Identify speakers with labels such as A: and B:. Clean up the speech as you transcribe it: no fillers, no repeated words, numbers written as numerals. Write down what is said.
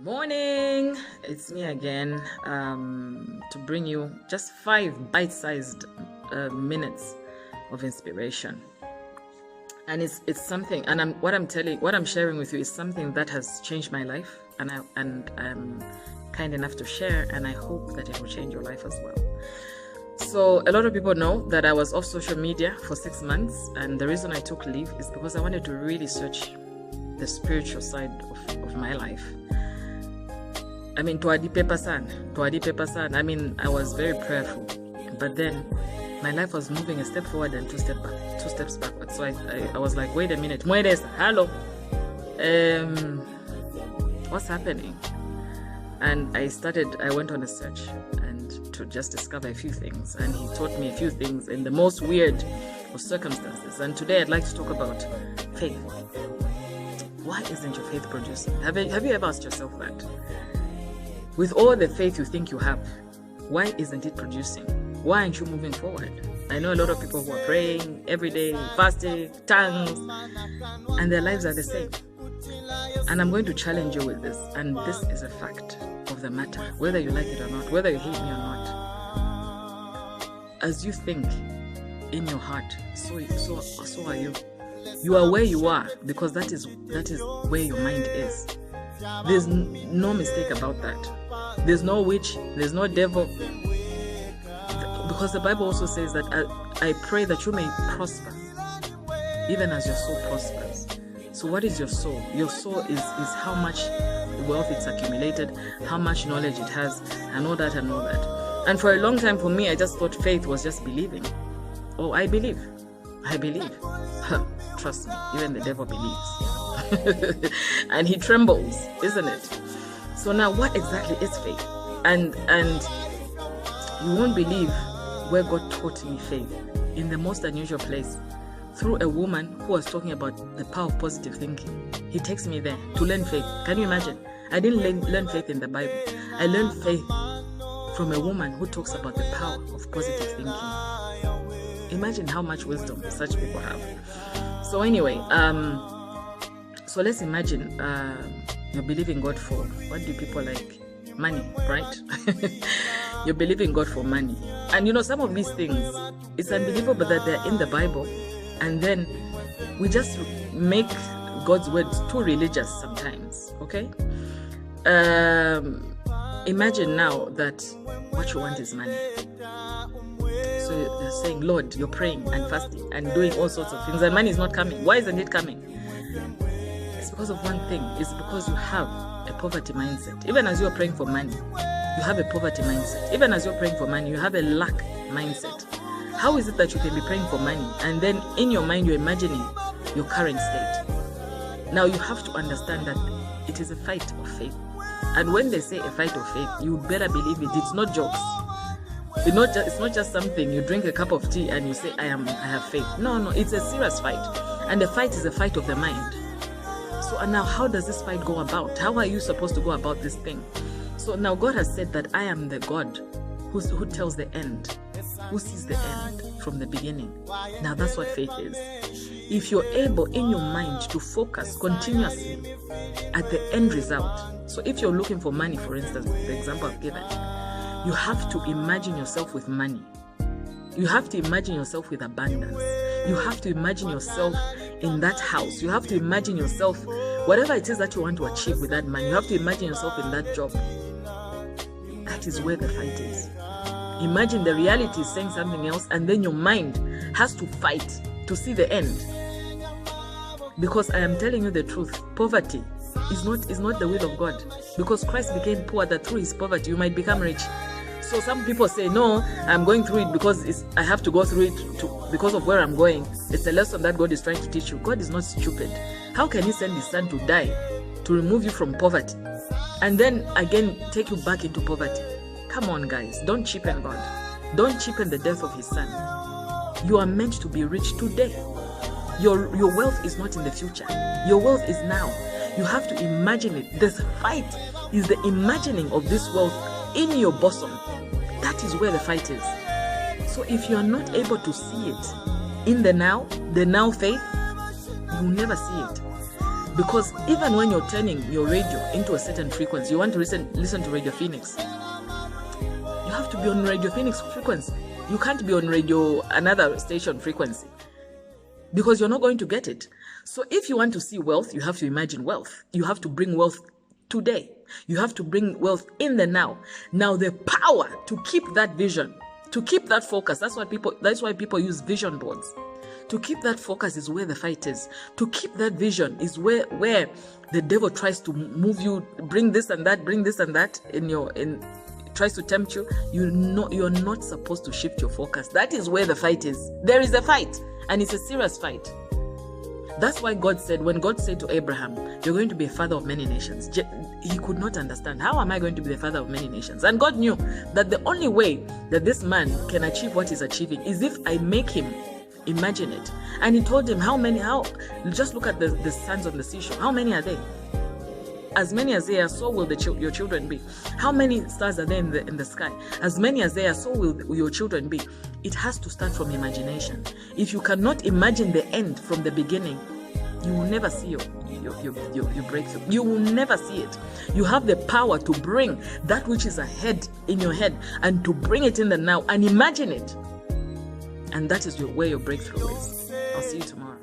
A: Morning, it's me again to bring you just 5 bite-sized minutes of inspiration. And it's something, and what I'm sharing with you is something that has changed my life, and I'm kind enough to share, and I hope that it will change your life as well. So a lot of people know that I was off social media for 6 months, and the reason I took leave is because I wanted to really search the spiritual side of my life. I mean, tuadi pepa sana. I mean, I was very prayerful, but then my life was moving a step forward and two steps backward. So I was like, wait a minute, hello, what's happening? And I went on a search and to just discover a few things, and he taught me a few things in the most weird of circumstances. And today I'd like to talk about faith. Why isn't your faith producing? Have you ever asked yourself that? With all the faith you think you have, why isn't it producing? Why aren't you moving forward? I know a lot of people who are praying every day, fasting, tongues, and their lives are the same. And I'm going to challenge you with this, and this is a fact of the matter, whether you like it or not, whether you hate me or not. As you think in your heart, so are you. You are where you are because that is where your mind is. There's no mistake about that. There's no witch, there's no devil. Because the Bible also says that I pray that you may prosper, even as your soul prospers. So what is your soul? Your soul is how much wealth it's accumulated, how much knowledge it has, and all that and all that. And for a long time for me, I just thought faith was just believing. Oh, I believe. Trust me, even the devil believes. And he trembles, isn't it? So now what exactly is faith? And you won't believe where God taught me faith, in the most unusual place, through a woman who was talking about the power of positive thinking. He takes me there to learn faith. Can you imagine? I didn't learn faith in the Bible. I learned faith from a woman who talks about the power of positive thinking. Imagine how much wisdom such people have. So anyway, so let's imagine you're believing God for, what do people like? Money, right? You're believing God for money. And you know, some of these things, it's unbelievable that they're in the Bible, and then we just make God's words too religious sometimes, okay? Imagine now that what you want is money. So you're saying, Lord, you're praying and fasting and doing all sorts of things, and money is not coming. Why isn't it coming? It's because of one thing. It's because you have a poverty mindset. Even as you're praying for money, you have a poverty mindset. Even as you're praying for money, you have a lack mindset. How is it that you can be praying for money and then in your mind you're imagining your current state? Now you have to understand that it is a fight of faith. And when they say a fight of faith, you better believe it. It's not jokes. It's not just something you drink a cup of tea and you say, I have faith. No, it's a serious fight. And the fight is a fight of the mind. So now how does this fight go about? How are you supposed to go about this thing? So now God has said that I am the God who tells the end, who sees the end from the beginning. Now that's what faith is. If you're able in your mind to focus continuously at the end result. So if you're looking for money, for instance, the example I've given, you have to imagine yourself with money. You have to imagine yourself with abundance. You have to imagine yourself in that house. You have to imagine yourself, whatever it is that you want to achieve with that money, you have to imagine yourself in that job. That is where the fight is. Imagine the reality is saying something else, and then your mind has to fight to see the end. Because I am telling you the truth, poverty is not the will of God. Because Christ became poor, that through his poverty you might become rich. So some people say, no, I'm going through it because I have to go through it because of where I'm going. It's a lesson that God is trying to teach you. God is not stupid. How can he send his son to die, to remove you from poverty, and then again take you back into poverty? Come on, guys. Don't cheapen God. Don't cheapen the death of his son. You are meant to be rich today. Your wealth is not in the future. Your wealth is now. You have to imagine it. This fight is the imagining of this wealth in your bosom. That is where the fight is. So if you are not able to see it in the now faith, you will never see it. Because even when you're turning your radio into a certain frequency, you want to listen to Radio Phoenix, you have to be on Radio Phoenix frequency. You can't be on another station frequency, because you're not going to get it. So if you want to see wealth, you have to imagine wealth. You have to bring wealth today. You have to bring wealth in the now. Now the power to keep that vision, to keep that focus, that's why people use vision boards. To keep that focus is where the fight is. To keep that vision is where the devil tries to move you, bring this and that, tries to tempt you. You're not supposed to shift your focus. That is where the fight is. There is a fight, and it's a serious fight. That's why when God said to Abraham, you're going to be a father of many nations, he could not understand. How am I going to be the father of many nations? And God knew that the only way that this man can achieve what he's achieving is if I make him imagine it. And he told him, just look at the sands on the seashore. How many are they? As many as they are, so will your children be. How many stars are there in the sky? As many as they are, so will your children be. It has to start from imagination. If you cannot imagine the end from the beginning, you will never see your breakthrough. You will never see it. You have the power to bring that which is ahead in your head and to bring it in the now and imagine it. And that is where your breakthrough is. I'll see you tomorrow.